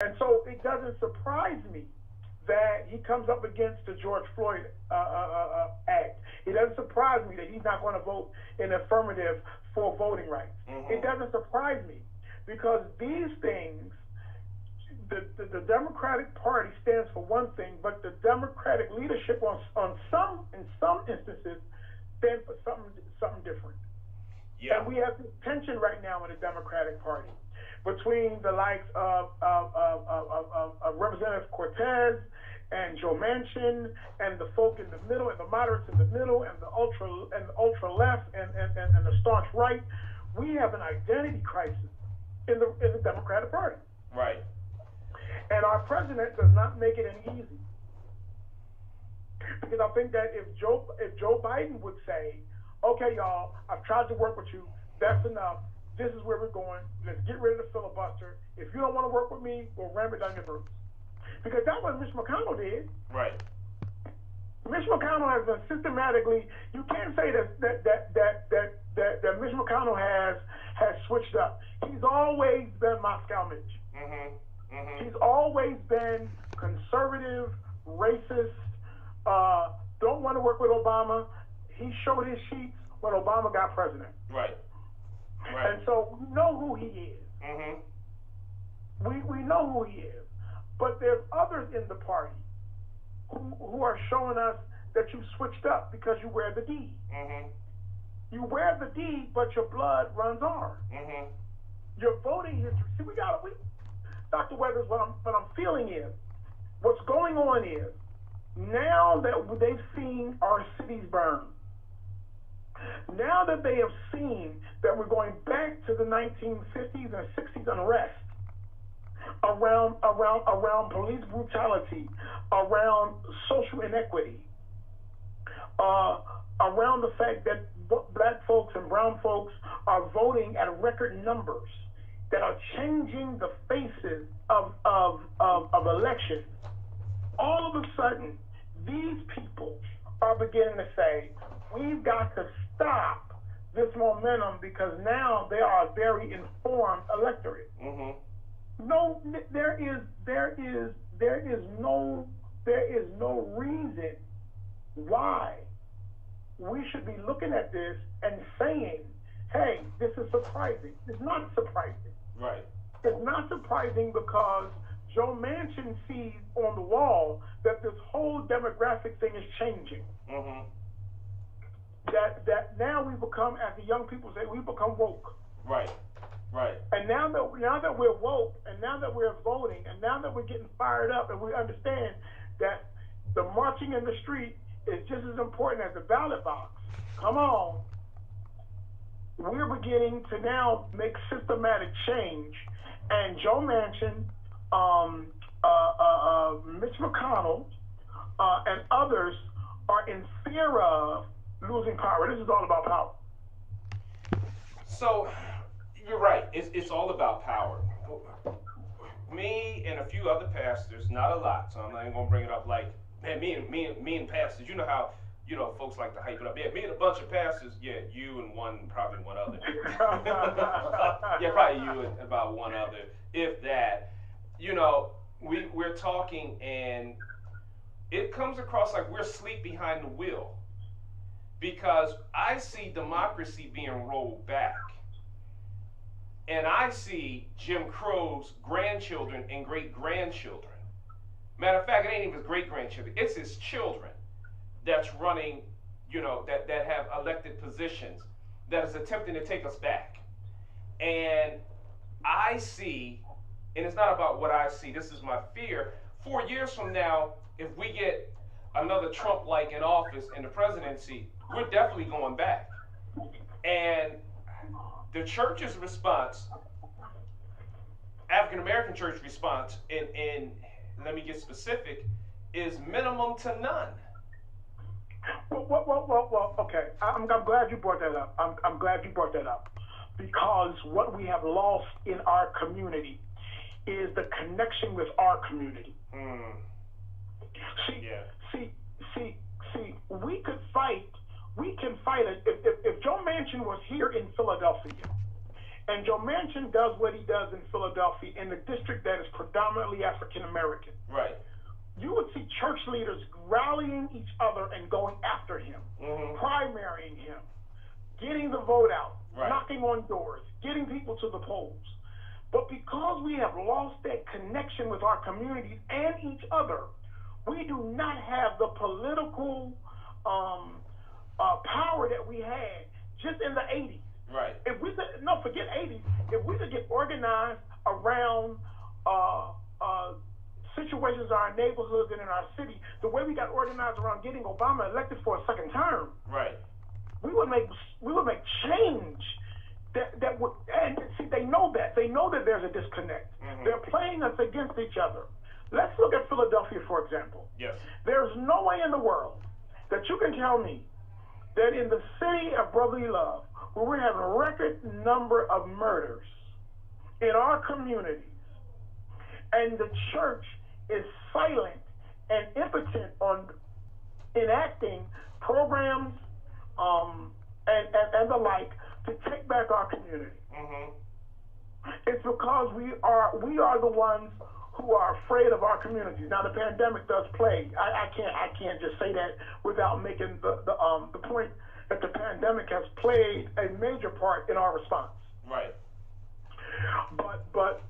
And so it doesn't surprise me that he comes up against the George Floyd Act. It doesn't surprise me that he's not going to vote in affirmative for voting rights. Mm-hmm. It doesn't surprise me because these things, the Democratic Party stands for one thing, but the Democratic leadership in some instances stands for something different. Yeah. And we have this tension right now in the Democratic Party between the likes of Representative Cortez and Joe Manchin and the folk in the middle and the moderates in the middle and the ultra left and the staunch right. We have an identity crisis in the Democratic Party. Right. And our president does not make it any easy. Because I think that if Joe Biden would say, okay, y'all, I've tried to work with you, that's enough. This is where we're going. Let's get rid of the filibuster. If you don't want to work with me, we'll ram it down your throats. Because that's what Mitch McConnell did. Right. Mitch McConnell has been systematically. You can't say that Mitch McConnell has switched up. He's always been Moscow Mitch. Mm-hmm. Mm-hmm. He's always been conservative, racist. Don't want to work with Obama. He showed his sheets when Obama got president. Right. Right. And so we know who he is. Mm-hmm. We know who he is. But there's others in the party who are showing us that you switched up because you wear the D. Mm-hmm. You wear the D, but your blood runs orange. Mm-hmm. Your voting history. See, Dr. Weathers, what I'm feeling is, what's going on is, now that they've seen our cities burn, now that they have seen that we're going back to the 1950s and 60s unrest, around police brutality, around social inequity, around the fact that black folks and brown folks are voting at record numbers that are changing the faces of elections. All of a sudden, these people are beginning to say, we've got to stop this momentum because now they are a very informed electorate. Mm-hmm. No, there is no reason why we should be looking at this and saying, hey, this is surprising. It's not surprising. Right. It's not surprising because Joe Manchin sees on the wall that this whole demographic thing is changing. Mm-hmm. That now we become, as the young people say, we become woke. Right. Right. And now that we're woke, and now that we're voting, and now that we're getting fired up, and we understand that the marching in the street is just as important as the ballot box. Come on. We're beginning to now make systematic change, and Joe Manchin, Mitch McConnell, and others are in fear of losing power. This is all about power. So, you're right. It's all about power. Me and a few other pastors, not a lot, so I'm not even gonna bring it up like, man, me and pastors, you know how, folks like to hype it up. Yeah, me and a bunch of pastors, yeah, you and probably one other. Yeah, probably you and about one other, if that. We're talking and it comes across like we're asleep behind the wheel because I see democracy being rolled back. And I see Jim Crow's grandchildren and great-grandchildren. Matter of fact, it ain't even his great-grandchildren. It's his children that's running, that have elected positions, that is attempting to take us back. And I see, and it's not about what I see, this is my fear, 4 years from now, if we get another Trump-like in office in the presidency, we're definitely going back. And the church's response, African American church response, and let me get specific, is minimum to none. Well, okay. I'm glad you brought that up. I'm glad you brought that up because what we have lost in our community is the connection with our community. Mm. See, we could fight. We can fight it. If Joe Manchin was here in Philadelphia And Joe Manchin does what he does in Philadelphia in the district that is predominantly African American. Right. You would see church leaders rallying each other and going after him, primarying him, getting the vote out, knocking on doors, getting people to the polls. But because we have lost that connection with our communities and each other, we do not have the political power that we had just in the 80s. Right. If we could, no, forget 80s. If we could get organized around situations in our neighborhoods and in our city, the way we got organized around getting Obama elected for a second term, right, we would make change that would. And see, they know that there's a disconnect. They're playing us against each other. Let's look at Philadelphia, for example. Yes. There's no way in the world that you can tell me that in the city of brotherly love, where we're having a record number of murders in our communities, and the church is silent and impotent on enacting programs and the like to take back our community. It's because we are the ones who are afraid of our communities. Now the pandemic does play. I can't just say that without making the point that the pandemic has played a major part in our response. Right. But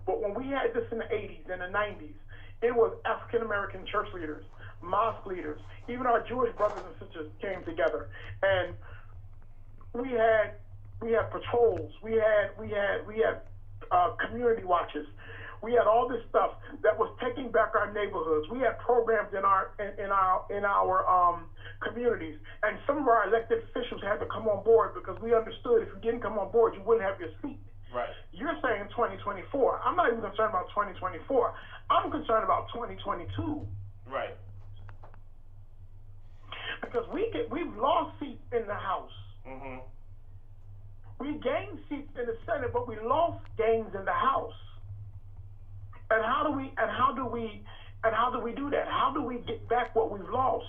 when we had this in the 80s and the 90s, it was African American church leaders, mosque leaders, even our Jewish brothers and sisters came together, and we had patrols, we had community watches. We had all this stuff that was taking back our neighborhoods. We had programs in our communities, and some of our elected officials had to come on board because we understood if you didn't come on board, you wouldn't have your seat. Right. You're saying 2024. I'm not even concerned about 2024. I'm concerned about 2022. Right. Because we've lost seats in the House. We gained seats in the Senate, but we lost gains in the House. And how do we do that? How do we get back what we've lost?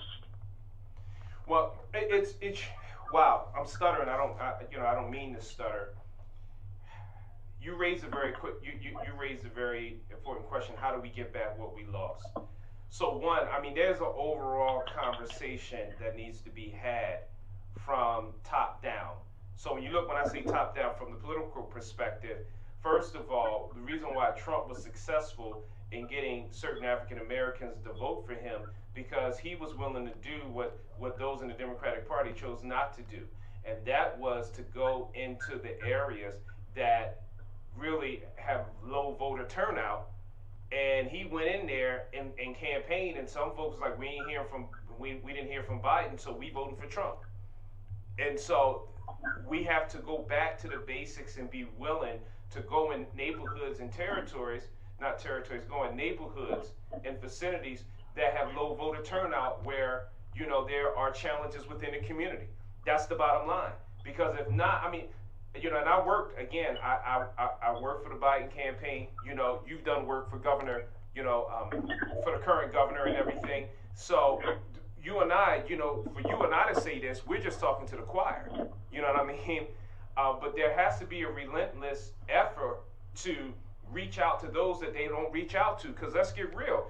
Well, it's wow. I'm stuttering. I don't mean to stutter. You raised a very important question. How do we get back what we lost? So one, I mean, there's an overall conversation that needs to be had from top down. So when I say top down from the political perspective, first of all, the reason why Trump was successful in getting certain African Americans to vote for him, because he was willing to do what those in the Democratic Party chose not to do. And that was to go into the areas that really have low voter turnout. And he went in there and campaigned, and some folks like, we didn't hear from Biden, so we voted for Trump. And so we have to go back to the basics and be willing to go in neighborhoods and go in neighborhoods and vicinities that have low voter turnout, where, there are challenges within the community. That's the bottom line. Because if not, I mean, and I worked, again, I worked for the Biden campaign. You've done work for governor, for the current governor and everything. So you and I, for you and I to say this, we're just talking to the choir. You know what I mean? But there has to be a relentless effort to reach out to those that they don't reach out to. Because let's get real.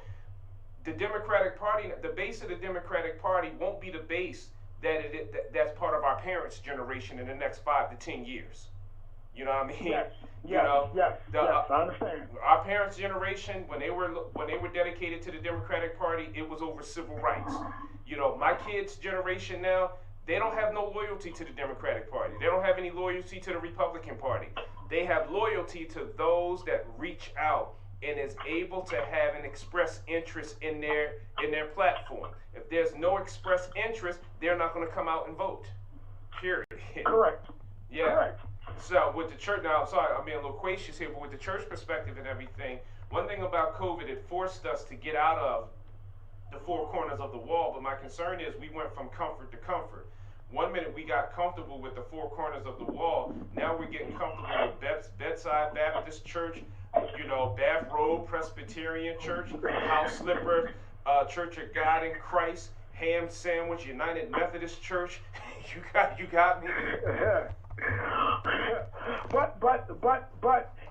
The Democratic Party, the base of the Democratic Party won't be the base that's part of our parents' generation in the next 5 to 10 years. You know what I mean? Yes, I understand. Our parents' generation, when they were dedicated to the Democratic Party, it was over civil rights. My kids' generation now, they don't have no loyalty to the Democratic Party. They don't have any loyalty to the Republican Party. They have loyalty to those that reach out and is able to have and express interest in their platform. If there's no express interest, they're not going to come out and vote. Period. Correct. Yeah. Correct. So with the church, now I'm sorry, I'm being a little loquacious here, but with the church perspective and everything, one thing about COVID, it forced us to get out of the four corners of the wall, but my concern is we went from comfort to comfort. 1 minute we got comfortable with the four corners of the wall, now we're getting comfortable with bedside Baptist church, bathrobe Presbyterian church, house slippers, Church of God in Christ, ham sandwich, United Methodist Church. You got me. But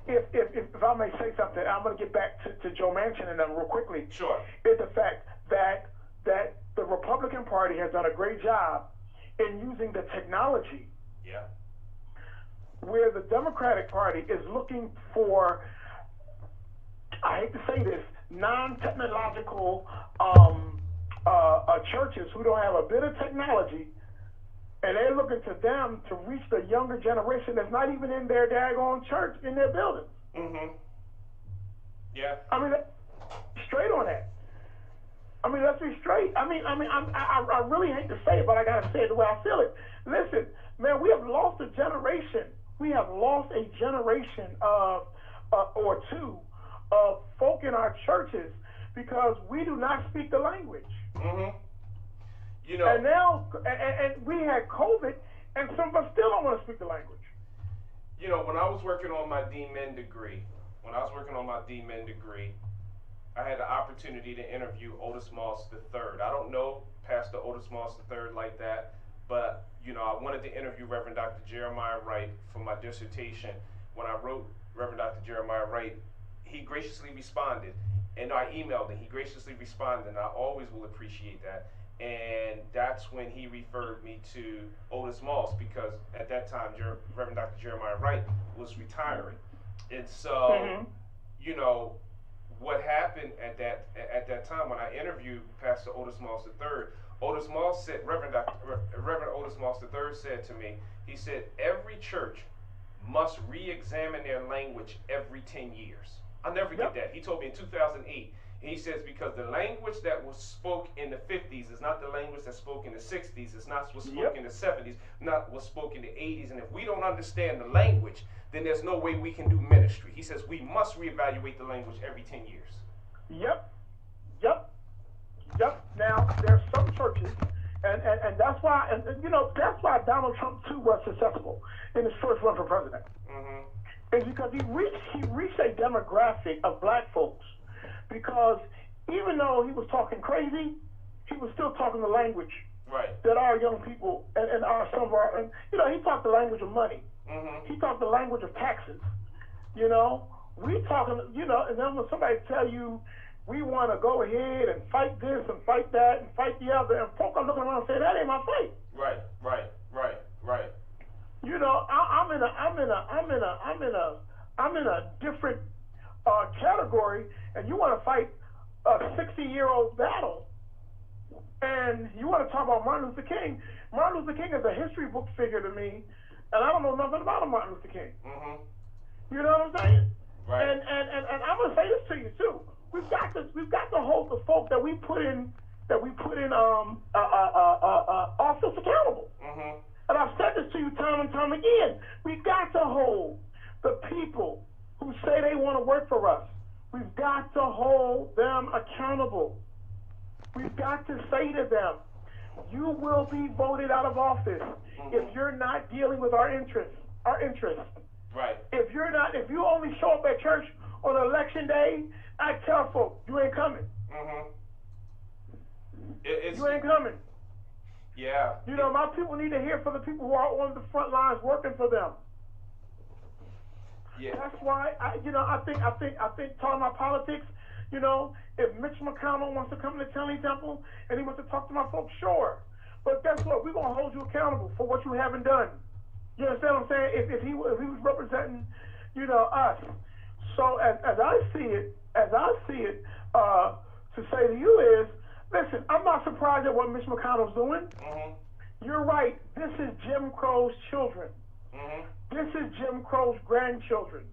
if I may say something, I'm going to get back to Joe Manchin and them real quickly. Sure. Is the fact that the Republican Party has done a great job in using the technology. Yeah. Where the Democratic Party is looking for, I hate to say this, non-technological churches who don't have a bit of technology, and they're looking to them to reach the younger generation that's not even in their daggone church, in their building. Mm-hmm. Yeah. I mean, straight on that. I mean, let's be straight. I really hate to say it, but I gotta say it the way I feel it. Listen, man, we have lost a generation. We have lost a generation of or two of folk in our churches because we do not speak the language. Mm-hmm. And now, and we had COVID, and some of us still don't want to speak the language. When I was working on my D-Min degree, I had the opportunity to interview Otis Moss III. I don't know Pastor Otis Moss III like that, but I wanted to interview Reverend Dr. Jeremiah Wright for my dissertation. When I wrote Reverend Dr. Jeremiah Wright, he graciously responded, and I emailed him. He graciously responded, and I always will appreciate that. And that's when he referred me to Otis Moss, because at that time, Reverend Dr. Jeremiah Wright was retiring. And so, what happened at that time when I interviewed Pastor Otis Moss III, Otis Moss said, Reverend Otis Moss III said to me, he said, every church must re-examine their language every 10 years. I'll never forget that. He told me in 2008. He says, because the language that was spoke in the 50s is not the language that's spoke in the 60s. It's not what's spoke in the 70s, not what's spoke in the 80s. And if we don't understand the language, then there's no way we can do ministry. He says we must reevaluate the language every 10 years. Yep. Now, there's some churches, and that's why, that's why Donald Trump, too, was successful in his first run for president. Mm-hmm. Is because he reached a demographic of black folks. Because even though he was talking crazy, he was still talking the language that our young people and some of our, he talked the language of money. Mm-hmm. He talked the language of taxes. We talking, and then when somebody tell you we want to go ahead and fight this and fight that and fight the other, and folk are looking around and saying that ain't my fight. Right. I'm in a different category, and you want to fight a 60-year-old battle, and you want to talk about Martin Luther King. Martin Luther King is a history book figure to me, and I don't know nothing about Martin Luther King. Mm-hmm. You know what I'm saying? Right. And I'm gonna say this to you too. We've got to hold the folk that we put in office accountable. Mm-hmm. And I've said this to you time and time again. We've got to hold the people who say they want to work for us. We've got to hold them accountable. We've got to say to them, you will be voted out of office if you're not dealing with our interests. Right. If you only show up at church on election day, I tell folks, you ain't coming. Mm-hmm. You ain't coming. Yeah. My people need to hear from the people who are on the front lines working for them. Yeah. That's why I think talking about politics, if Mitch McConnell wants to come to Tennessee Temple and he wants to talk to my folks, sure. But guess what? We're gonna hold you accountable for what you haven't done. You understand what I'm saying? If he was representing, us. So as I see it, to say to you is, listen, I'm not surprised at what Mitch McConnell's doing. Mm-hmm. You're right. This is Jim Crow's children. Mm-hmm. This is Jim Crow's grandchildren.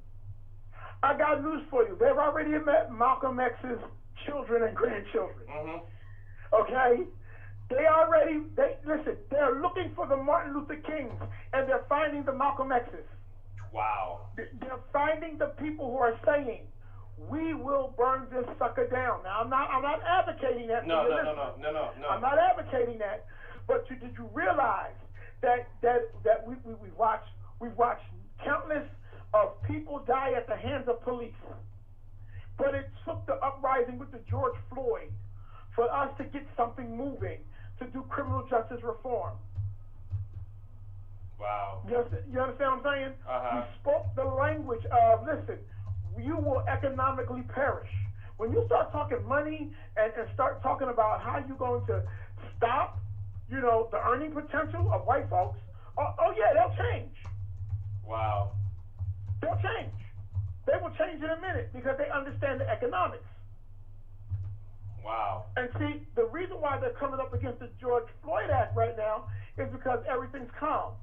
I got news for you. They've already met Malcolm X's children and grandchildren. Mm-hmm. Okay? They're looking for the Martin Luther Kings, and they're finding the Malcolm X's. Wow. They're finding the people who are saying, we will burn this sucker down. Now, I'm not advocating that. No. I'm not advocating that. But did you realize that we've watched countless of people die at the hands of police? But it took the uprising with the George Floyd for us to get something moving to do criminal justice reform. Wow. You understand what I'm saying? We Uh-huh. spoke the language of, listen, you will economically perish. When you start talking money and start talking about how you're going to stop, the earning potential of white folks, oh yeah, they'll change. Wow. They'll change. They will change in a minute because they understand the economics. Wow. And see, the reason why they're coming up against the George Floyd Act right now is because everything's calm,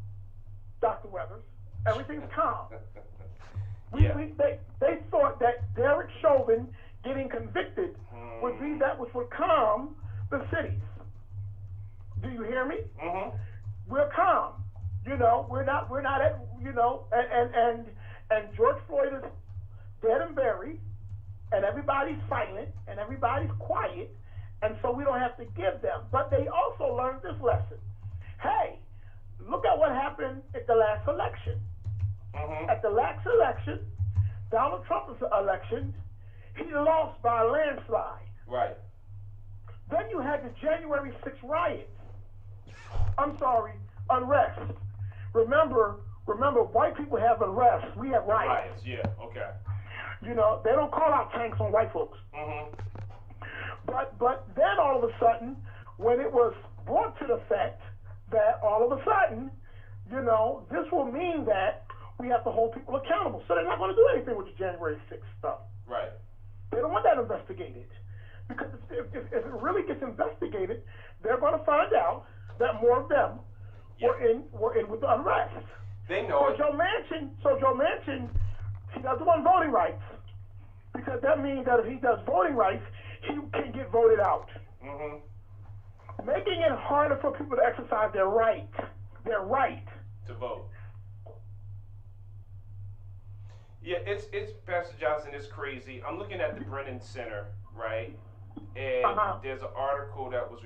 Dr. Weathers. Everything's calm. Yeah. They thought that Derek Chauvin getting convicted would be that which would calm the cities. Do you hear me? Mm-hmm. We're calm. We're not at, and George Floyd is dead and buried, and everybody's silent, and everybody's quiet, and so we don't have to give them. But they also learned this lesson. Hey, look at what happened at the last election. Mm-hmm. At the last election, Donald Trump's election, he lost by a landslide. Right. Then you had the January 6th riots. I'm sorry, unrest. Remember, white people have unrest. We have riots. Yeah. Okay. They don't call out tanks on white folks. Mm-hmm. But then all of a sudden, when it was brought to the fact that all of a sudden, this will mean that we have to hold people accountable. So they're not going to do anything with the January 6th stuff. Right. They don't want that investigated. Because if it really gets investigated, they're going to find out that more of them were in with the unrest. They know it. Joe Manchin, he doesn't want voting rights. Because that means that if he does voting rights, he can get voted out. Mm-hmm. Making it harder for people to exercise their right to vote. Yeah, it's Pastor Johnson. It's crazy. I'm looking at the Brennan Center, right? And there's an article that was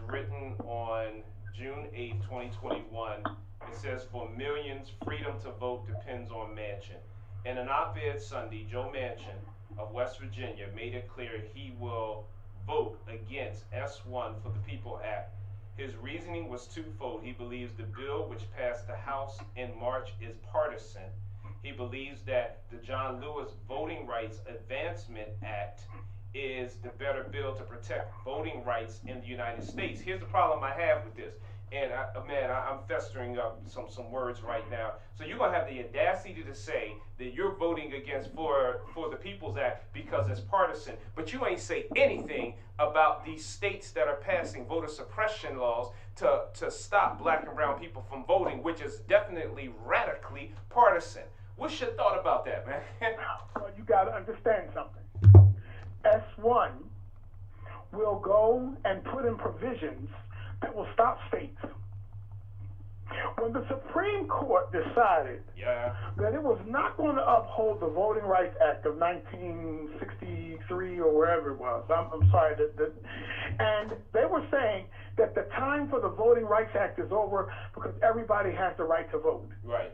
written on June 8, 2021. It says, "For millions, freedom to vote depends on Manchin." In an op-ed Sunday, Joe Manchin of West Virginia made it clear he will vote against S1 for the People Act. His reasoning was twofold. He believes the bill, which passed the House in March, is partisan. He believes that the John Lewis Voting Rights Advancement Act is the better bill to protect voting rights in the United States. Here's the problem I have with this. And I'm festering up some words right now. So you're gonna have the audacity to say that you're voting against for the People's Act because it's partisan, but you ain't say anything about these states that are passing voter suppression laws to stop black and brown people from voting, which is definitely radically partisan. What's your thought about that, man? Well, you got to understand something. S1 will go and put in provisions that will stop states. When the Supreme Court decided that it was not going to uphold the Voting Rights Act of 1963 or wherever it was, I'm sorry, and they were saying that the time for the Voting Rights Act is over because everybody has the right to vote. Right.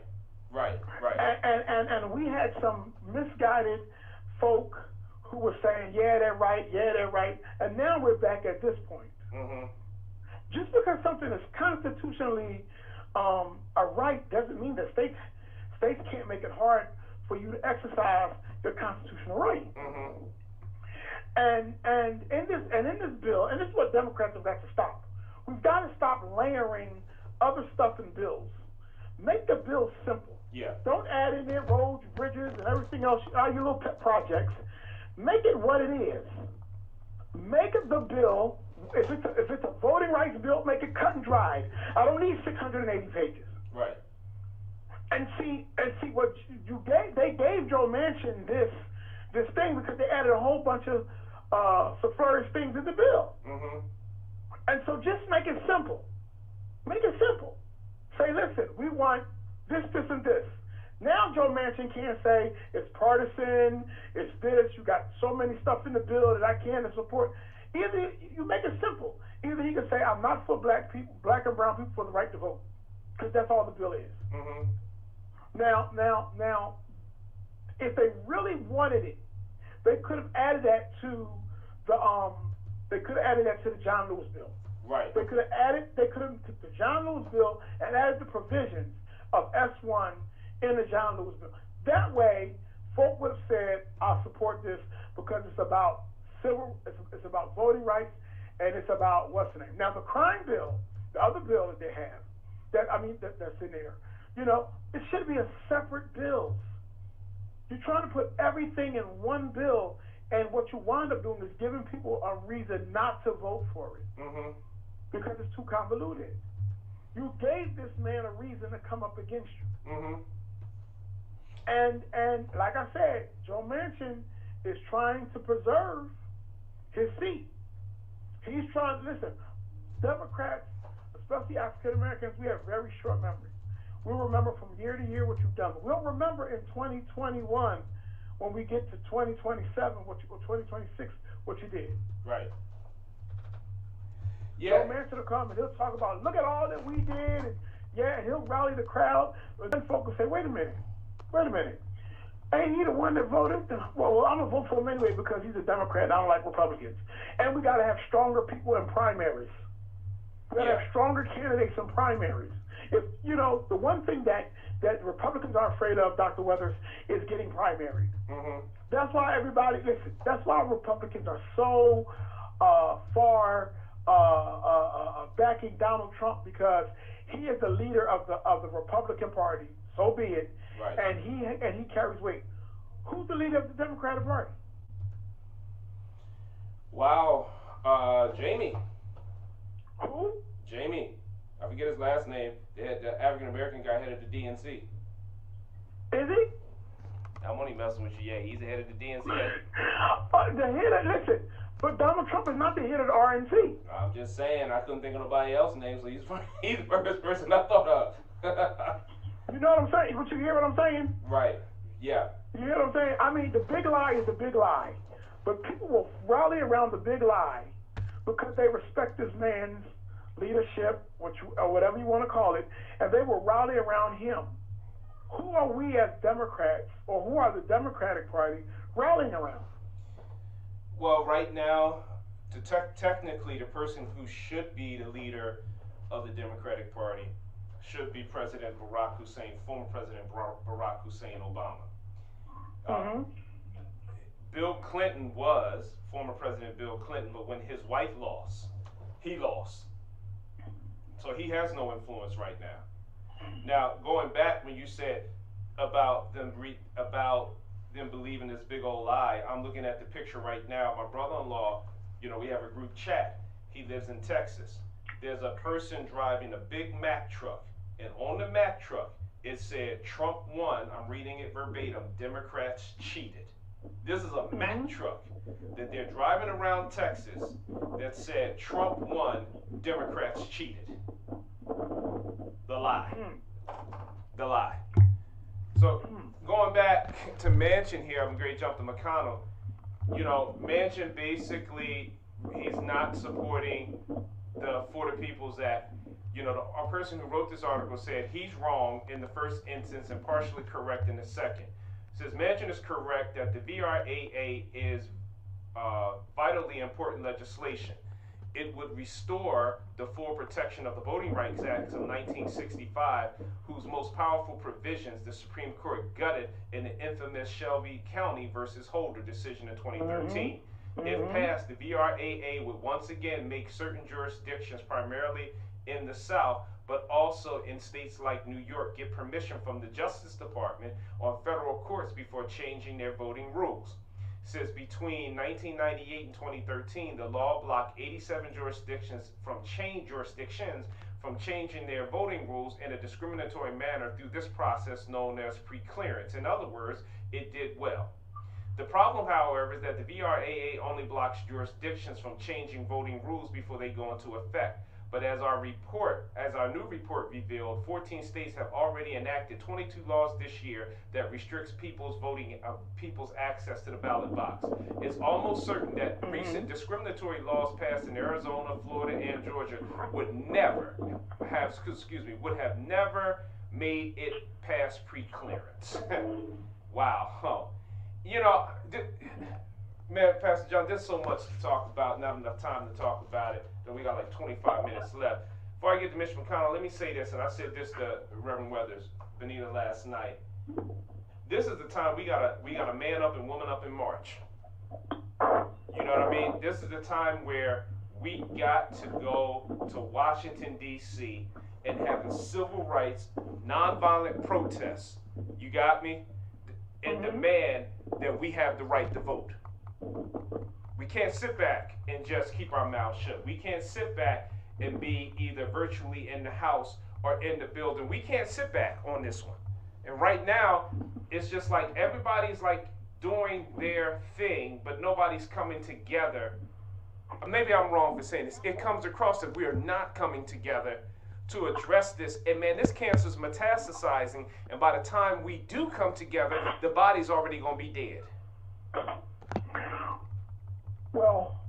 And we had some misguided folk who were saying, yeah, they're right, and now we're back at this point. Mm-hmm. Just because something is constitutionally a right doesn't mean that states can't make it hard for you to exercise your constitutional right. Mm-hmm. And in this bill, and this is what Democrats have got to stop. We've got to stop layering other stuff in bills. Make the bill simple. Yeah. Don't add in there roads, bridges, and everything else, all your little pet projects. Make it what it is. Make it the bill. If it's a voting rights bill, make it cut and dried. I don't need 680 pages. Right. And see what you gave. They gave Joe Manchin this thing because they added a whole bunch of superfluous things in the bill. Mm-hmm. And so just make it simple. Make it simple. Say, listen, we want this, and this. Now Joe Manchin can't say it's partisan, it's this, you got so many stuff in the bill that I can't support. Either you make it simple. Either he can say, I'm not for black people, black and brown people for the right to vote. Because that's all the bill is. Mm-hmm. Now, if they really wanted it, they could have added that to the John Lewis bill. Right. They could have took the John Lewis bill and added the provisions of S1 in the John Lewis bill. That way, folk would have said, "I'll support this because it's about it's about voting rights, and it's about what's the name." Now, the crime bill, the other bill that they have, that's in there, it should be a separate bill. You're trying to put everything in one bill, and what you wind up doing is giving people a reason not to vote for it. Mm-hmm. Because it's too convoluted. You gave this man a reason to come up against you. Mm-hmm. And like I said, Joe Manchin is trying to preserve his seat. He's trying to listen. Democrats, especially African Americans, we have very short memory. We remember from year to year what you've done. We'll remember in 2021 when we get to 2027, or 2026, what you did. Right. Yeah. Joe Manchin will come and he'll talk about, look at all that we did, and he'll rally the crowd. But then folks will say, wait a minute. Ain't he the one that voted? Well, I'm going to vote for him anyway because he's a Democrat and I don't like Republicans. And we got to have stronger people in primaries. We got to have stronger candidates in primaries. If the one thing that Republicans are afraid of, Dr. Weathers, is getting primaried. Mm-hmm. That's why that's why Republicans are so far backing Donald Trump, because he is the leader of the Republican Party. So be it. Right. And he carries weight. Who's the leader of the Democratic Party? Wow. Jamie. Who? Jamie. I forget his last name. The African American guy headed the DNC. Is he? I'm only messing with you. Yeah, he's the head of the DNC. Listen, but Donald Trump is not the head of the RNC. I'm just saying, I couldn't think of nobody else's name, so he's the first person I thought of. You know what I'm saying? But you hear what I'm saying? Right. Yeah. You hear what I'm saying? I mean, the big lie is the big lie. But people will rally around the big lie because they respect this man's leadership, or whatever you want to call it, and they will rally around him. Who are we as Democrats, or who are the Democratic Party rallying around? Well, right now, technically, the person who should be the leader of the Democratic Party should be President Barack Hussein, former President Barack Hussein Obama. Mm-hmm. Bill Clinton was former President Bill Clinton, but when his wife lost, he lost. So he has no influence right now. Now, going back when you said about them believing this big old lie, I'm looking at the picture right now. My brother-in-law, we have a group chat. He lives in Texas. There's a person driving a big Mack truck, and on the Mack truck, it said Trump won. I'm reading it verbatim. Democrats cheated. This is a Mack truck that they're driving around Texas that said Trump won, Democrats cheated. The lie. The lie. So going back to Manchin here, I'm going to jump to McConnell. Manchin basically, he's not supporting the For the People's Act. A person who wrote this article said he's wrong in the first instance and partially correct in the second. Says Manchin is correct that the VRAA is vitally important legislation. It would restore the full protection of the Voting Rights Act of 1965, whose most powerful provisions the Supreme Court gutted in the infamous Shelby County versus Holder decision in 2013. If passed, the VRAA would once again make certain jurisdictions, primarily in the South, but also in states like New York, get permission from the Justice Department on federal courts before changing their voting rules. Says between 1998 and 2013, the law blocked 87 jurisdictions from changing their voting rules in a discriminatory manner through this process known as preclearance. In other words, it did well. The problem, however, is that the VRAA only blocks jurisdictions from changing voting rules before they go into effect. But as our new report revealed, 14 states have already enacted 22 laws this year that restricts people's access to the ballot box. It's almost certain that recent discriminatory laws passed in Arizona, Florida, and Georgia would have never made it past preclearance. Wow. Man, Pastor John, there's so much to talk about, not enough time to talk about it. That we got like 25 minutes left. Before I get to Mitch McConnell, let me say this, and I said this to Reverend Weathers, Benita last night. This is the time we gotta man up and woman up in March. You know what I mean? This is the time where we got to go to Washington, D.C. and have civil rights, nonviolent protests. You got me? And demand that we have the right to vote. We can't sit back and just keep our mouths shut. We can't sit back and be either virtually in the house or in the building. We can't sit back on this one. And right now, it's just like everybody's like doing their thing, but nobody's coming together. Maybe I'm wrong for saying this. It comes across that we are not coming together to address this. And man, this cancer is metastasizing. And by the time we do come together, the body's already going to be dead. Well,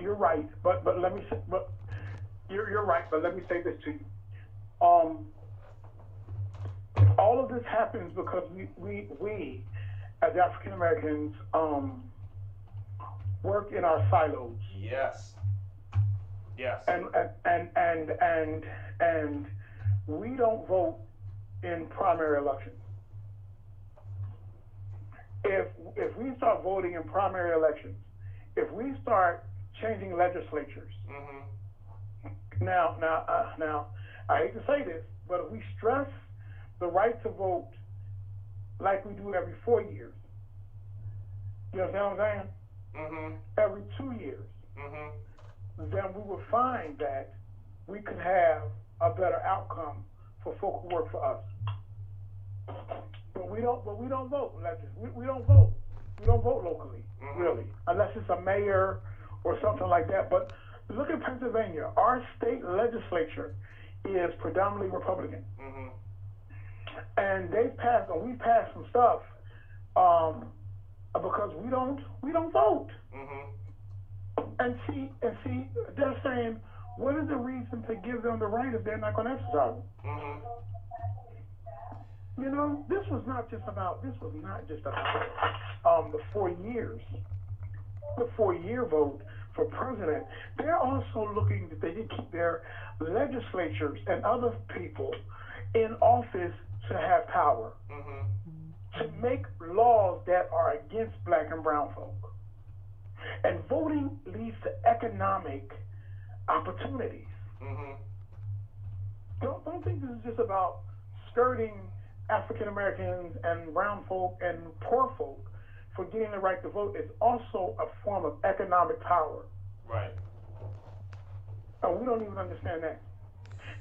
you're right. But let me say, but you're right. But let me say this to you. All of this happens because we as African Americans work in our silos. Yes. Yes. And we don't vote in primary elections. If we start voting in primary elections, if we start changing legislatures, now, I hate to say this, but if we stress the right to vote like we do every 4 years, you understand what I'm saying? Every 2 years, then we would find that we could have a better outcome for folk who work for us. But we don't vote. We don't vote. We don't vote locally, really, unless it's a mayor or something like that. But look at Pennsylvania. Our state legislature is predominantly Republican, and we've passed some stuff because we don't vote. And see, they're saying, what is the reason to give them the right if they're not going to exercise it? You know, this was not just about the 4 years, the 4-year vote for president. They're also looking that they can keep their legislatures and other people in office to have power, to make laws that are against black and brown folk. And voting leads to economic opportunities. Don't think this is just about skirting African Americans and brown folk and poor folk for getting the right to vote. It's also a form of economic power. Right. And we don't even understand that.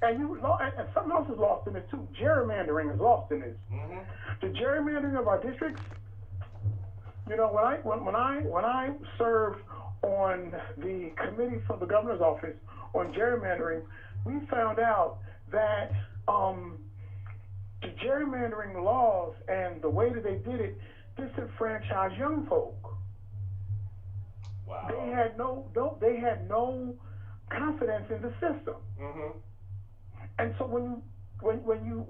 And something else is lost in this too. Gerrymandering is lost in this. The gerrymandering of our districts. You know, when I served on the committee from the governor's office on gerrymandering, we found out that the gerrymandering laws and the way that they did it disenfranchised young folk. Wow. They had no confidence in the system. And so when you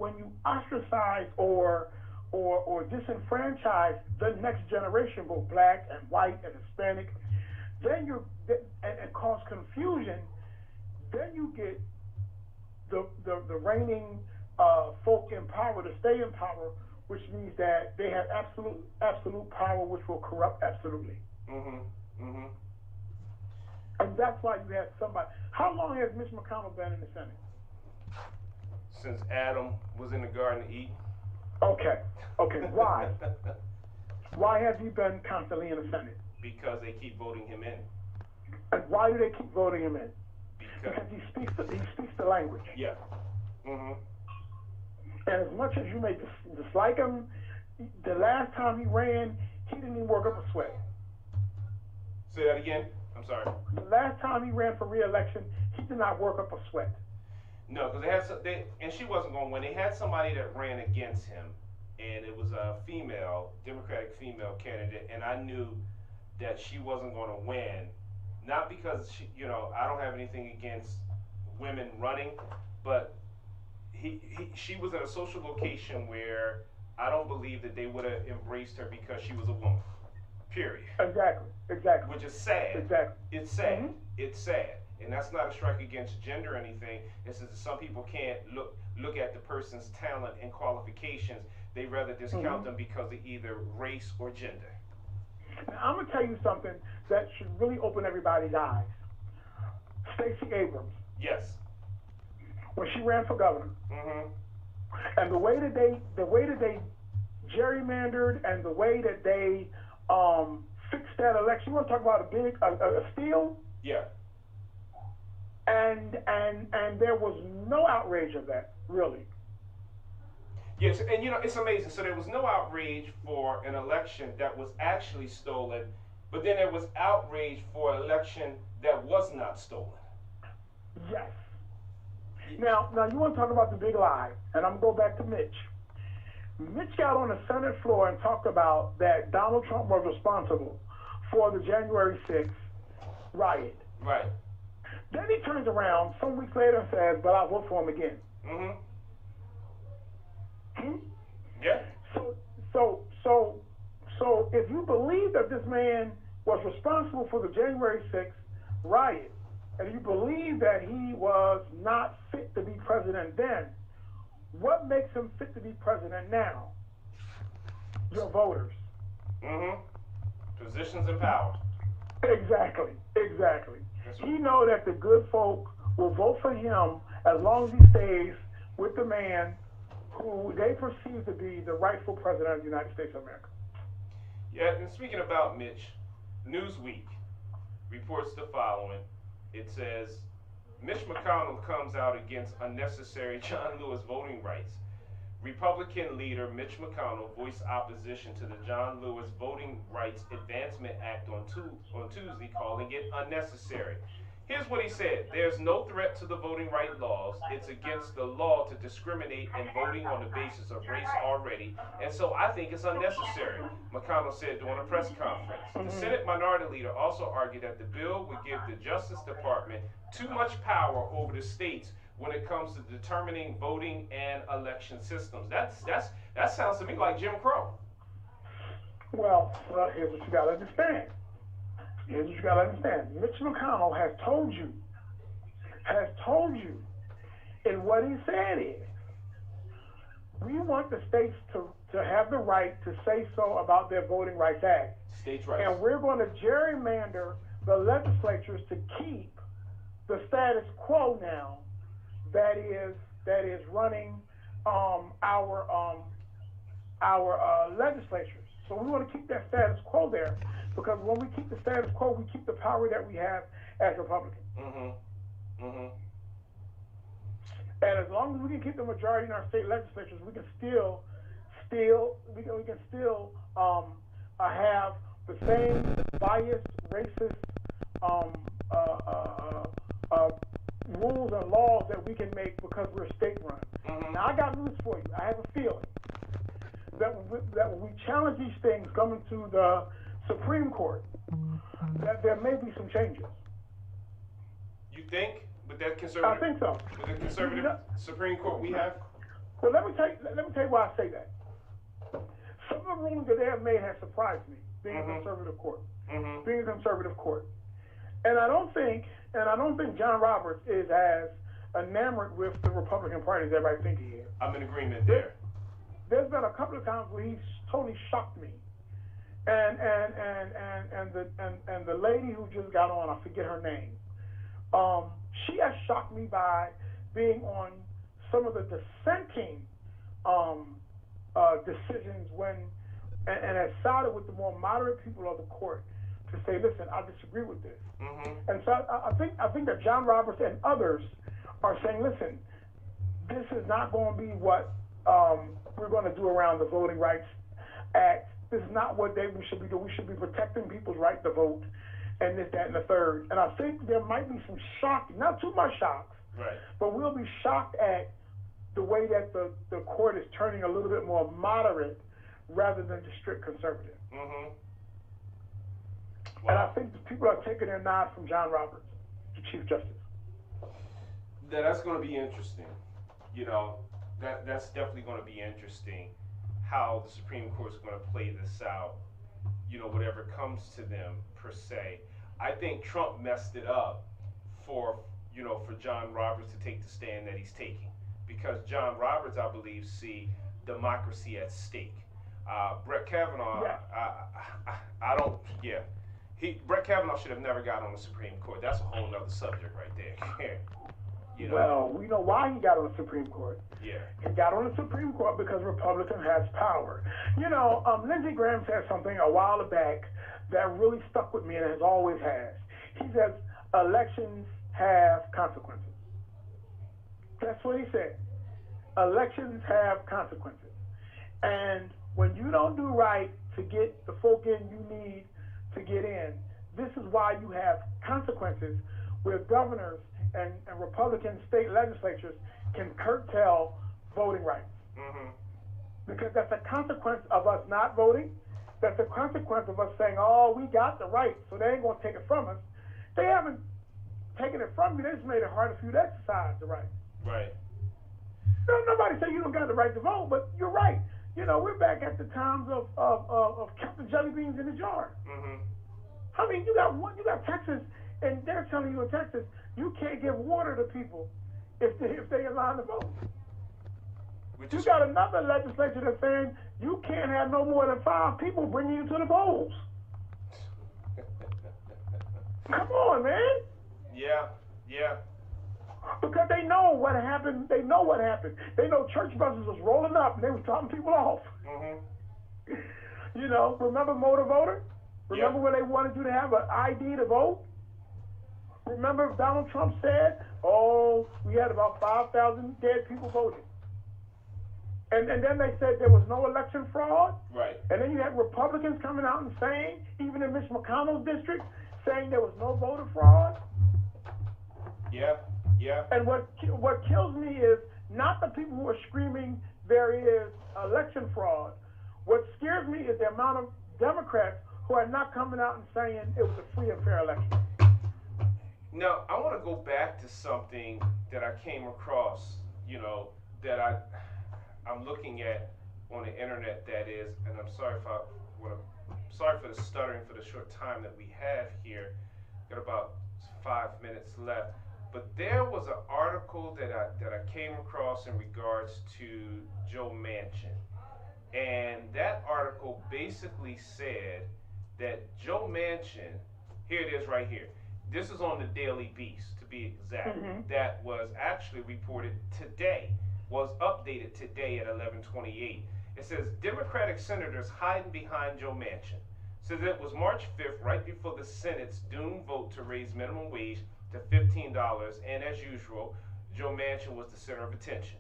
ostracize or disenfranchise the next generation, both black and white and Hispanic, then and cause confusion, then you get the reigning folk in power to stay in power, which means that they have absolute power, which will corrupt absolutely. And that's why you have somebody. How long has Mitch McConnell been in the Senate? Since Adam was in the Garden of Eden. Okay. Why? Why has he been constantly in the Senate? Because they keep voting him in. And why do they keep voting him in? Because he speaks the language. Yeah. And as much as you may dislike him, the last time he ran, he didn't even work up a sweat. Say that again. I'm sorry. The last time he ran for re-election, he did not work up a sweat. No, because and she wasn't going to win. They had somebody that ran against him, and it was a Democratic female candidate, and I knew that she wasn't going to win. Not because I don't have anything against women running, but she was in a social location where I don't believe that they would have embraced her because she was a woman. Period. Exactly. Which is sad. Exactly. It's sad. Mm-hmm. It's sad. And that's not a strike against gender or anything. It's just that some people can't look at the person's talent and qualifications. They rather discount them because of either race or gender. Now, I'm gonna tell you something that should really open everybody's eyes. Stacey Abrams. Yes. When she ran for governor, and the way that they gerrymandered and the way that they fixed that election. You want to talk about a steal? Yeah. And there was no outrage of that, really. Yes, and it's amazing. So there was no outrage for an election that was actually stolen, but then there was outrage for an election that was not stolen. Yes. Now you want to talk about the big lie, and I'm going to go back to Mitch. Mitch got on the Senate floor and talked about that Donald Trump was responsible for the January 6th riot. Right. Then he turns around some weeks later and says, but I'll vote for him again. Yeah. So if you believe that this man was responsible for the January 6th riot, and you believe that he was not fit to be president then, what makes him fit to be president now? Your voters. Positions and power. Exactly. Right. He knows that the good folk will vote for him as long as he stays with the man who they perceive to be the rightful president of the United States of America. Yeah, and speaking about Mitch, Newsweek reports the following. It says, Mitch McConnell comes out against unnecessary John Lewis voting rights. Republican leader Mitch McConnell voiced opposition to the John Lewis Voting Rights Advancement Act on Tuesday, calling it unnecessary. Here's what he said. There's no threat to the voting rights laws. It's against the law to discriminate in voting on the basis of race already, and so I think it's unnecessary, McConnell said during a press conference. The Senate Minority Leader also argued that the bill would give the Justice Department too much power over the states when it comes to determining voting and election systems. That sounds to me like Jim Crow. Well, here's what you got to understand. Mitch McConnell has told you in what he said is, we want the states to have the right to say so about their Voting Rights Act. States' rights. And we're going to gerrymander the legislatures to keep the status quo now that is running our legislatures. So we want to keep that status quo there, because when we keep the status quo, we keep the power that we have as Republicans. And as long as we can keep the majority in our state legislatures, we can still have the same biased, racist rules and laws that we can make because we're state run. Now I got news for you. I have a feeling that when we challenge these things coming to the Supreme Court, that there may be some changes. You think? With that conservative? I think so. With the conservative Supreme Court we have? Well, let me tell you why I say that. Some of the rulings that they have made have surprised me, being a conservative court. And I don't think John Roberts is as enamored with the Republican Party as everybody thinks he is. I'm in agreement there. There's been a couple of times where he's totally shocked me. And the lady who just got on, I forget her name. She has shocked me by being on some of the dissenting decisions and has sided with the more moderate people of the court to say, listen, I disagree with this. And so I think that John Roberts and others are saying, listen, this is not going to be what we're going to do around the Voting Rights Act. This is not what we should be doing. We should be protecting people's right to vote, and this, that, and the third. And I think there might be some shock, not too much shocks, right, but we'll be shocked at the way that the court is turning a little bit more moderate rather than just strict conservative. Wow. And I think people are taking their nod from John Roberts, the Chief Justice. That's going to be interesting. That's definitely going to be interesting how the Supreme Court is going to play this out. whatever comes to them per se. I think Trump messed it up for for John Roberts to take the stand that he's taking, because John Roberts, I believe, see democracy at stake. Brett Kavanaugh, Yeah. I don't, yeah. Brett Kavanaugh should have never got on the Supreme Court. That's a whole nother subject right there. Well, we know why he got on the Supreme Court. Yeah. He got on the Supreme Court because Republican has power. Lindsey Graham said something a while back that really stuck with me and has always has. He says elections have consequences. That's what he said. Elections have consequences. And when you don't do right to get the folk in you need to get in, this is why you have consequences where governors and Republican state legislatures can curtail voting rights. Mm-hmm. Because that's a consequence of us not voting. That's a consequence of us saying, oh, we got the right, so they ain't going to take it from us. They haven't taken it from you. They just made it harder for you to exercise the right. Right. Nobody say you don't got the right to vote, but you're right. We're back at the times of Captain Jelly Beans in the jar. Mm-hmm. I mean, you got Texas, and they're telling you in Texas, you can't give water to people if they allow to vote. You got another legislature that's saying you can't have no more than 5 people bringing you to the polls. Come on, man. Yeah. Because they know what happened. They know what happened. They know church buses was rolling up and they was dropping people off. Mm-hmm. Remember motor voter? Remember Yeah. when they wanted you to have an ID to vote? Remember Donald Trump said, oh, we had about 5,000 dead people voting. And then they said there was no election fraud. Right. And then you had Republicans coming out and saying, even in Mitch McConnell's district, saying there was no voter fraud. Yeah. And what kills me is not the people who are screaming there is election fraud. What scares me is the amount of Democrats who are not coming out and saying it was a free and fair election. Now, I want to go back to something that I came across, that I'm looking at on the internet, that is, and I'm sorry sorry for the stuttering for the short time that we have here. Got about 5 minutes left. But there was an article that I came across in regards to Joe Manchin. And that article basically said that Joe Manchin, here it is right here. This is on the Daily Beast, to be exact. Mm-hmm. That was actually reported today, was updated today at 11:28. It says Democratic senators hiding behind Joe Manchin. Says it was March 5th, right before the Senate's doomed vote to raise minimum wage to $15, and as usual, Joe Manchin was the center of attention.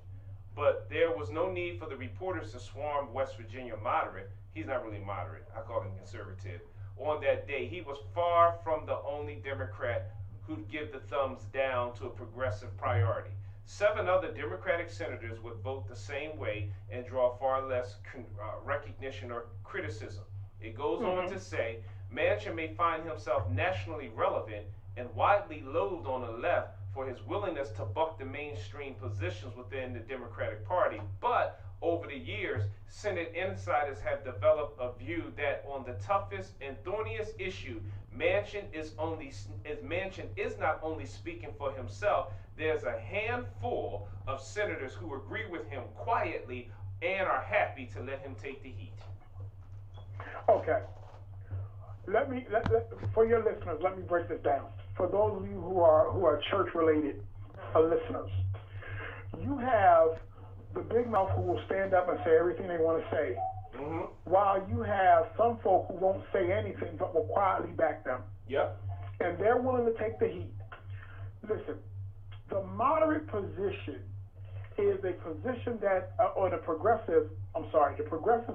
But there was no need for the reporters to swarm West Virginia moderate. He's not really moderate. I call him conservative. On that day, he was far from the only Democrat who'd give the thumbs down to a progressive priority. 7 other Democratic senators would vote the same way and draw far less recognition or criticism. It goes on to say, Manchin may find himself nationally relevant and widely loathed on the left for his willingness to buck the mainstream positions within the Democratic Party. But over the years, Senate insiders have developed a view that on the toughest and thorniest issue, Manchin is not only speaking for himself. There's a handful of senators who agree with him quietly and are happy to let him take the heat. Okay. For your listeners, let me break this down. For those of you who are church-related listeners, you have the big mouth who will stand up and say everything they want to say, while you have some folk who won't say anything but will quietly back them. Yep. And they're willing to take the heat. Listen, the moderate position is a position that, the progressive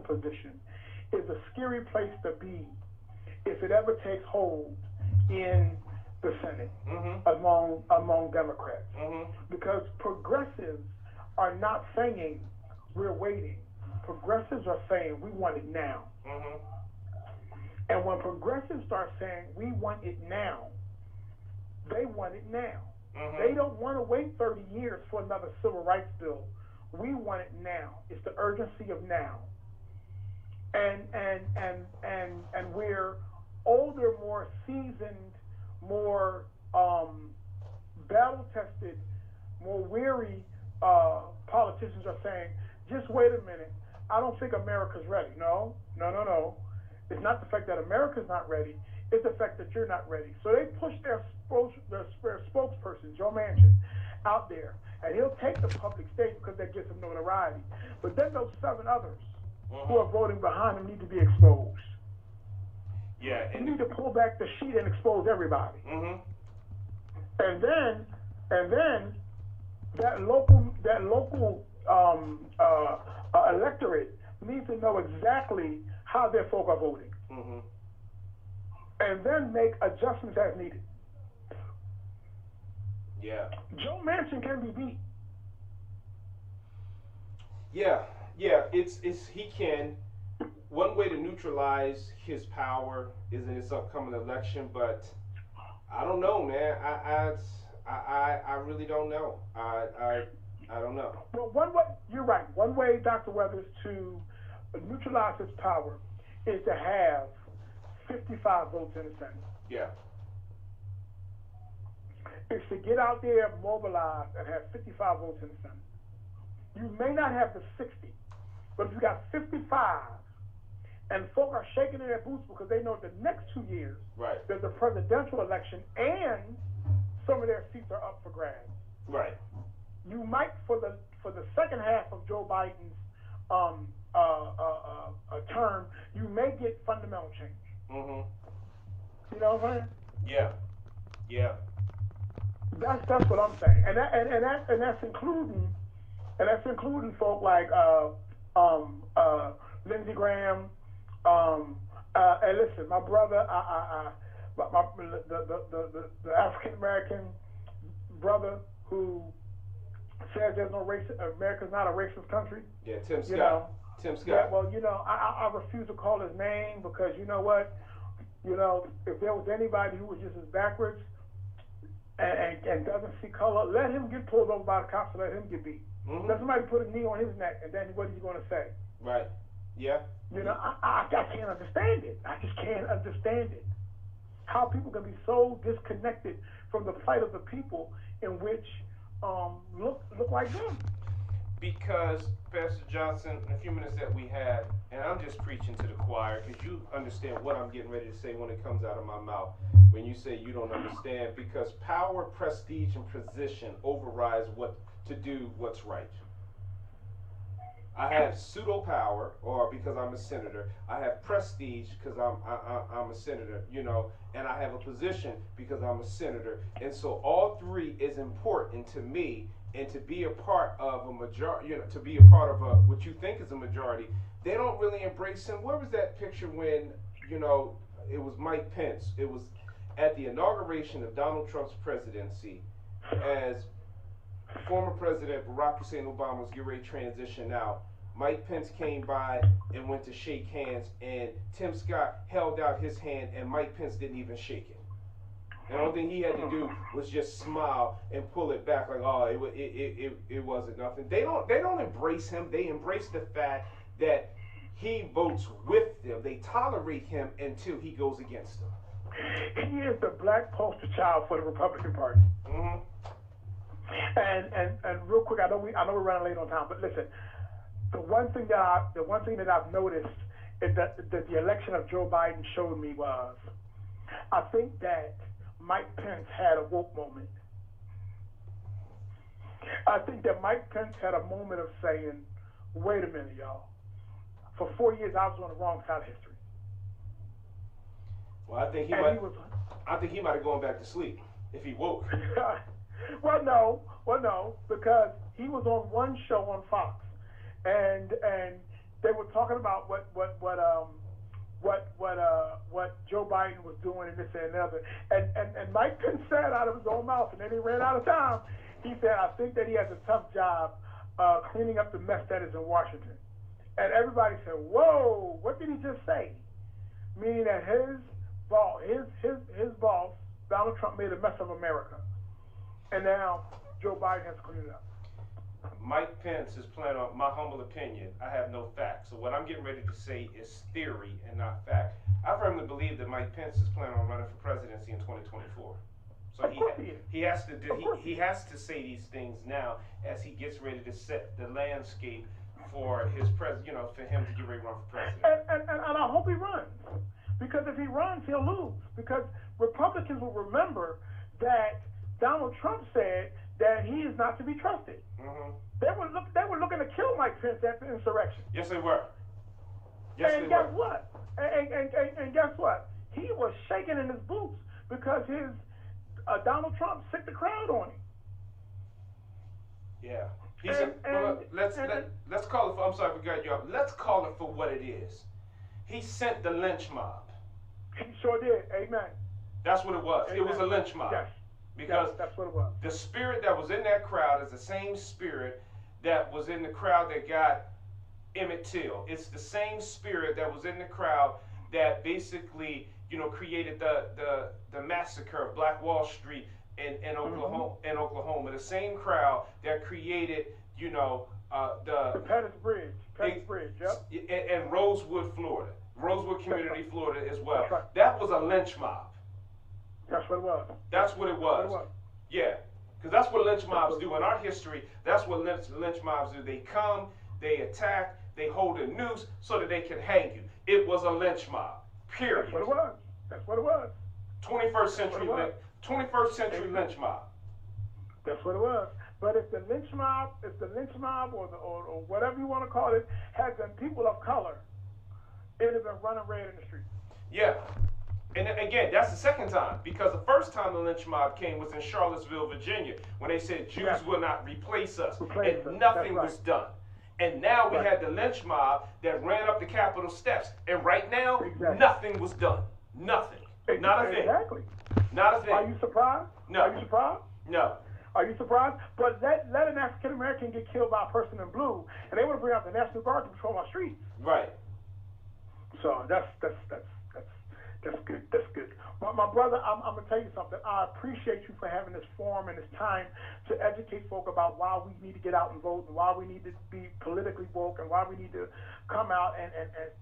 position is a scary place to be if it ever takes hold in the Senate among Democrats. Because progressives are not saying we're waiting. Progressives are saying we want it now. And when progressives start saying we want it now, they want it now. They don't want to wait 30 years for another civil rights bill. We want it now. It's the urgency of now. and we're older, more seasoned, more battle tested, more weary politicians are saying, just wait a minute. I don't think America's ready. No, no, no, no. It's not the fact that America's not ready. It's the fact that you're not ready. So they push their spokesperson, Joe Manchin, out there, and he'll take the public stage because that gets him notoriety. But then those 7 others who are voting behind him need to be exposed. Yeah, and you need to pull back the sheet and expose everybody. And then that local electorate needs to know exactly how their folk are voting, and then make adjustments as needed. Yeah. Joe Manchin can be beat. Yeah, it's he can. One way to neutralize his power is in this upcoming election, but I don't know, man. I really don't know. I don't know. Well, one way, you're right. One way, Dr. Weathers, to neutralize his power is to have 55 votes in the Senate. Yeah. Is to get out there, mobilize, and have 55 votes in the Senate. You may not have the 60, but if you got 55, and folk are shaking in their boots because they know the next 2 years, right, there's a presidential election and some of their seats are up for grabs. Right. You might, for the second half of Joe Biden's term, you may get fundamental change. You know what I'm saying? Yeah. Yeah. That's what I'm saying, and that's including folk like Lindsey Graham. And listen, my brother, the African American brother who says there's no race, America's not a racist country. Yeah, Tim Scott. You know, Tim Scott. Yeah, well, you know, I refuse to call his name because you know what, you know, if there was anybody who was just as backwards and doesn't see color, let him get pulled over by the cops and let him get beat. Let somebody put a knee on his neck, and then what is he going to say? Right. Yeah. You know, I can't understand it. I just can't understand it. How people can be so disconnected from the plight of the people in which look like them. Because, Pastor Johnson, in a few minutes that we have, and I'm just preaching to the choir, because you understand what I'm getting ready to say when it comes out of my mouth. When you say you don't understand, because power, prestige, and position overrides what's right. I have pseudo power, or because I'm a senator. I have prestige because I'm a senator, you know, and I have a position because I'm a senator. And so all three is important to me, and to be a part of a majority, you know, to be a part of what you think is a majority. They don't really embrace him. Where was that picture when, you know, it was Mike Pence? It was at the inauguration of Donald Trump's presidency, as former President Barack Hussein Obama was getting ready to transition out. Mike Pence came by and went to shake hands, and Tim Scott held out his hand, and Mike Pence didn't even shake it. The only thing he had to do was just smile and pull it back, like, oh, it wasn't nothing. They don't embrace him. They embrace the fact that he votes with them. They tolerate him until he goes against them. He is the black poster child for the Republican Party. And real quick, I know we're running late on time, but listen. The one thing that I've noticed is that the election of Joe Biden showed me was, I think that Mike Pence had a woke moment. I think that Mike Pence had a moment of saying, wait a minute, y'all. For 4 years, I was on the wrong side of history. Well, I think he might have gone back to sleep if he woke. Well, no, because he was on one show on Fox. And they were talking about what Joe Biden was doing and this and another. And Mike Pence said out of his own mouth, and then he ran out of time. He said, I think that he has a tough job cleaning up the mess that is in Washington. And everybody said, whoa, what did he just say? Meaning that his boss, Donald Trump, made a mess of America. And now Joe Biden has to clean it up. Mike Pence is planning on, my humble opinion, I have no facts. So what I'm getting ready to say is theory and not fact. I firmly believe that Mike Pence is planning on running for presidency in 2024. So he has to do he has to say these things now as he gets ready to set the landscape for his for him to get ready to run for president. And I hope he runs, because if he runs, he'll lose. Because Republicans will remember that Donald Trump said that he is not to be trusted. Mm-hmm. They were looking to kill Mike Pence after the insurrection. Yes, they were. Yes, and they guess were. what? And guess what? He was shaking in his boots because his Donald Trump sicked the crowd on him. Yeah. Let's call it for, I'm sorry for cutting you off. Let's call it for what it is. He sent the lynch mob. He sure did. Amen. That's what it was. Amen. It was a lynch mob. Yes. Because that's what it was. The spirit that was in that crowd is the same spirit that was in the crowd that got Emmett Till. It's the same spirit that was in the crowd that basically, created the massacre of Black Wall Street in Oklahoma. In Oklahoma, the same crowd that created, the Pettus Bridge. Yep. And Rosewood, Florida, Rosewood Community, Florida as well. That's right. That was a lynch mob. That's what it was. That's what it was. Yeah, because that's what lynch mobs do in our history. That's what lynch mobs do. They come, they attack, they hold a noose so that they can hang you. It was a lynch mob. Period. That's what it was. That's what it was. 21st century lynch mob. That's what it was. But if the lynch mob, or whatever you want to call it, had been people of color, it would have been running red in the street. Yeah. And again, that's the second time, because the first time the lynch mob came was in Charlottesville, Virginia, when they said Jews will not replace us, and nothing was done. And now we had the lynch mob that ran up the Capitol steps, and right now, nothing was done. Nothing. Not a thing. Exactly. Not a thing. Are you surprised? No. Are you surprised? No. Are you surprised? But let an African American get killed by a person in blue, and they want to bring out the National Guard to patrol our streets. Right. So that's good. That's good. My brother, I'm gonna tell you something. I appreciate you for having this forum and this time to educate folk about why we need to get out and vote, and why we need to be politically woke, and why we need to come out and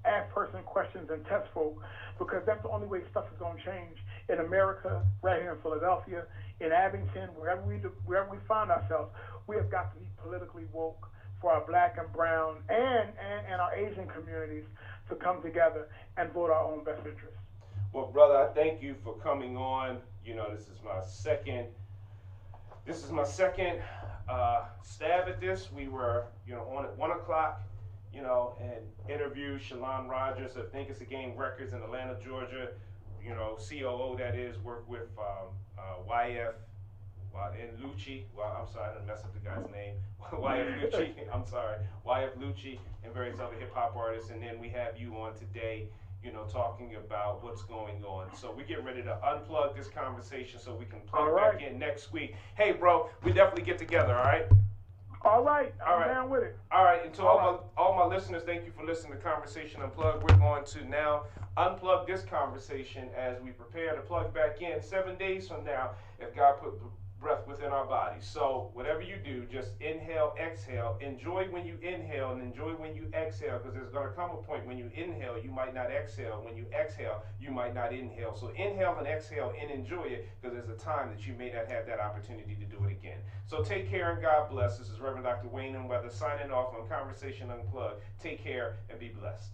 ask person questions and test folk, because that's the only way stuff is gonna change in America, right here in Philadelphia, in Abington, wherever we find ourselves. We have got to be politically woke for our Black and brown and our Asian communities to come together and vote our own best interests. Well, brother, I thank you for coming on. This is my second stab at this. We were, on at 1 o'clock, and interviewed Shalon Rogers of Think It's a Game Records in Atlanta, Georgia. COO that is, work with YF and Lucci. Well, I'm sorry, I didn't mess up the guy's name. YF Lucci. I'm sorry, YF Lucci and various other hip hop artists. And then we have you on today, talking about what's going on. So we're getting ready to unplug this conversation so we can plug back in next week. Hey, bro, we definitely get together, all right? All right, I'm down with it. All right, and to all my listeners, thank you for listening to Conversation Unplugged. We're going to now unplug this conversation as we prepare to plug back in 7 days from now if God put breath within our bodies. So whatever you do, just inhale, exhale. Enjoy when you inhale and enjoy when you exhale, because there's going to come a point when you inhale, you might not exhale. When you exhale, you might not inhale. So inhale and exhale and enjoy it, because there's a time that you may not have that opportunity to do it again. So take care and God bless. This is Reverend Dr. Wayne and Weather signing off on Conversation Unplugged. Take care and be blessed.